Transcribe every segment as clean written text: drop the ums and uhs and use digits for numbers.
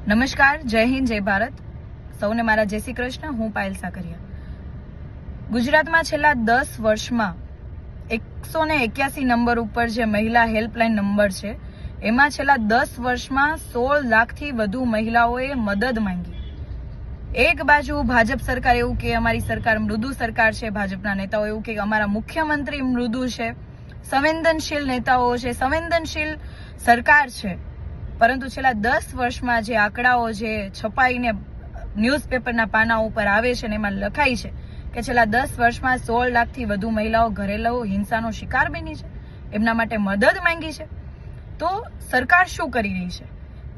નમસ્કાર, જય હિન્દ, જય ભારત. સૌને મારા જય શ્રી કૃષ્ણ. હું પાયલ સાકરિયા. ગુજરાતમાં છેલ્લા 10 વર્ષમાં 181 નંબર ઉપર જે મહિલા હેલ્પલાઇન નંબર છે, એમાં છેલ્લા 10 વર્ષમાં 16 લાખથી વધુ મહિલાઓએ મદદ માંગી. એક બાજુ ભાજપ સરકાર એવું કે અમારી સરકાર મૃદુ સરકાર છે, ભાજપના નેતાઓ એવું કે અમારા મુખ્યમંત્રી મૃદુ છે, સંવેદનશીલ નેતાઓ છે, સંવેદનશીલ સરકાર છે. પરંતુ છેલ્લા 10 વર્ષમાં જે આંકડાઓ જે છપાઈને ન્યૂઝપેપરના પાના ઉપર આવે છે ને એમાં લખાય છે કે છેલ્લા 10 વર્ષમાં 16 લાખથી વધુ મહિલાઓ ઘરેલુ હિંસાનો શિકાર બની છે, એમના માટે મદદ માંગી છે. તો સરકાર શું કરી રહી છે?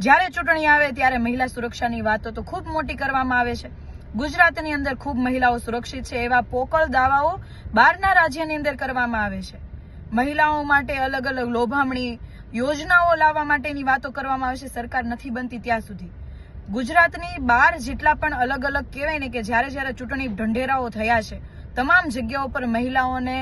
જ્યારે ચૂંટણી આવે ત્યારે મહિલા સુરક્ષાની વાતો તો ખૂબ મોટી કરવામાં આવે છે. ગુજરાતની અંદર ખૂબ મહિલાઓ સુરક્ષિત છે એવા પોકળ દાવાઓ બહારના રાજ્યની અંદર કરવામાં આવે છે. મહિલાઓ માટે અલગ અલગ લોભામણી યોજનાઓ લાવવા માટેની વાતો કરવામાં આવે છે. સરકાર નથી બનતી ત્યાં સુધી ગુજરાતની બહાર જેટલા પણ અલગ અલગ કહેવાય ને કે જ્યારે ચૂંટણી ઢંઢેરાઓ થયા છે, તમામ જગ્યાઓ પર મહિલાઓને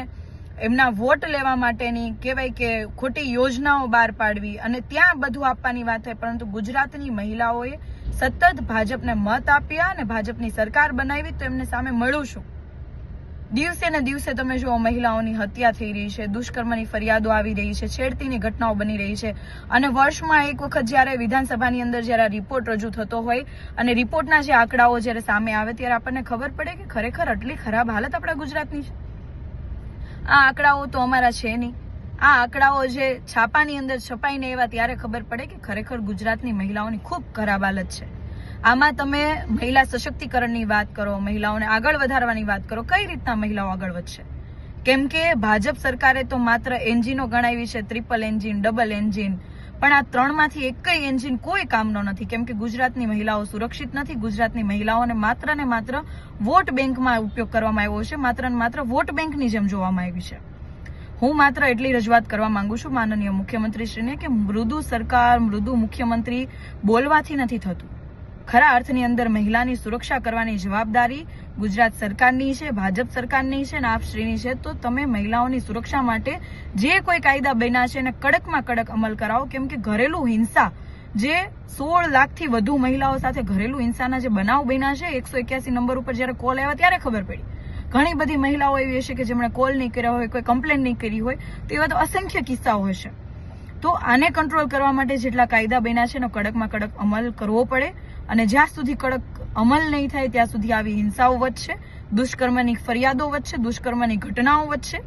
એમના વોટ લેવા માટેની કહેવાય કે ખોટી યોજનાઓ બહાર પાડવી અને ત્યાં બધું આપવાની વાત થાય. પરંતુ ગુજરાતની મહિલાઓએ સતત ભાજપને મત આપ્યા અને ભાજપની સરકાર બનાવી તો એમને સામે મળ્યું શું? દિવસે ને દિવસે તમે જુઓ મહિલાઓની હત્યા થઈ રહી છે, દુષ્કર્મની ફરિયાદો આવી રહી છે, છેડતીની ઘટનાઓ બની રહી છે. અને વર્ષમાં એક વખત જ્યારે વિધાનસભાની અંદર જ્યારે રિપોર્ટ રજૂ થતો હોય અને રિપોર્ટના જે આંકડાઓ જ્યારે સામે આવે ત્યારે આપણને ખબર પડે કે ખરેખર આટલી ખરાબ હાલત આપણા ગુજરાતની છે. આ આંકડાઓ તો અમારા છે નહીં. આ આંકડાઓ જે છાપાની અંદર છપાઈને એવા ત્યારે ખબર પડે કે ખરેખર ગુજરાતની મહિલાઓની ખૂબ ખરાબ હાલત છે. આમાં તમે મહિલા સશક્તિકરણની વાત કરો, મહિલાઓને આગળ વધારવાની વાત કરો, કઈ રીતના મહિલાઓ આગળ વધશે? કેમ કે ભાજપ સરકારે તો માત્ર એન્જિનો ગણાવી છે, ટ્રિપલ એન્જિન, ડબલ એન્જિન, પણ આ ત્રણમાંથી એક એન્જિન કોઈ કામનો નથી. કેમ કે ગુજરાતની મહિલાઓ સુરક્ષિત નથી. ગુજરાતની મહિલાઓને માત્ર ને માત્ર વોટ બેંકમાં ઉપયોગ કરવામાં આવ્યો છે, માત્ર ને માત્ર વોટ બેંકની જેમ જોવામાં આવી છે. હું માત્ર એટલી રજૂઆત કરવા માંગુ છું માનનીય મુખ્યમંત્રીશ્રીને કે મૃદુ સરકાર, મૃદુ મુખ્યમંત્રી બોલવાથી નથી થતું. ખરા અર્થની અંદર મહિલાની સુરક્ષા કરવાની જવાબદારી ગુજરાત સરકારની છે, ભાજપ સરકારની છે અને આપશ્રીની છે. તો તમે મહિલાઓની સુરક્ષા માટે જે કોઈ કાયદા બન્યા છે એને કડકમાં કડક અમલ કરાવો. કેમ કે ઘરેલુ હિંસા જે 16 લાખથી વધુ મહિલાઓ સાથે ઘરેલુ હિંસાના જે બનાવ બન્યા છે, 181 નંબર ઉપર જયારે કોલ આવ્યા ત્યારે ખબર પડી. ઘણી બધી મહિલાઓ એવી હશે કે જેમણે કોલ નહીં કર્યા હોય, કોઈ કમ્પ્લેન નહીં કરી હોય, તો એવા તો અસંખ્ય કિસ્સાઓ હશે. તો આને કંટ્રોલ કરવા માટે જેટલા કાયદા બન્યા છે એનો કડકમાં કડક અમલ કરવો પડે. અને જ્યાં સુધી કડક અમલ નહીં થાય ત્યાં સુધી આવી હિંસાઓ વધશે, દુષ્કર્મની ફરિયાદો વધશે, દુષ્કર્મની ઘટનાઓ વધશે.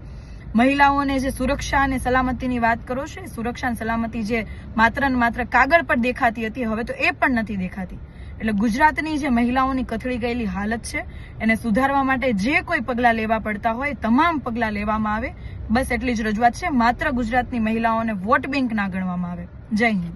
મહિલાઓને જે સુરક્ષા અને સલામતીની વાત કરો છો, સુરક્ષા અને સલામતી જે માત્ર ને માત્ર કાગળ પર દેખાતી હતી, હવે તો એ પણ નથી દેખાતી. એટલે ગુજરાતની જે મહિલાઓની કથળી ગયેલી હાલત છે એને સુધારવા માટે જે કોઈ પગલાં લેવા પડતા હોય તમામ પગલાં લેવામાં આવે. બસ એટલી જ રજૂઆત છે. માત્ર ગુજરાતની મહિલાઓને વોટ બેંક ના ગણવામાં આવે. જય હિન્દ.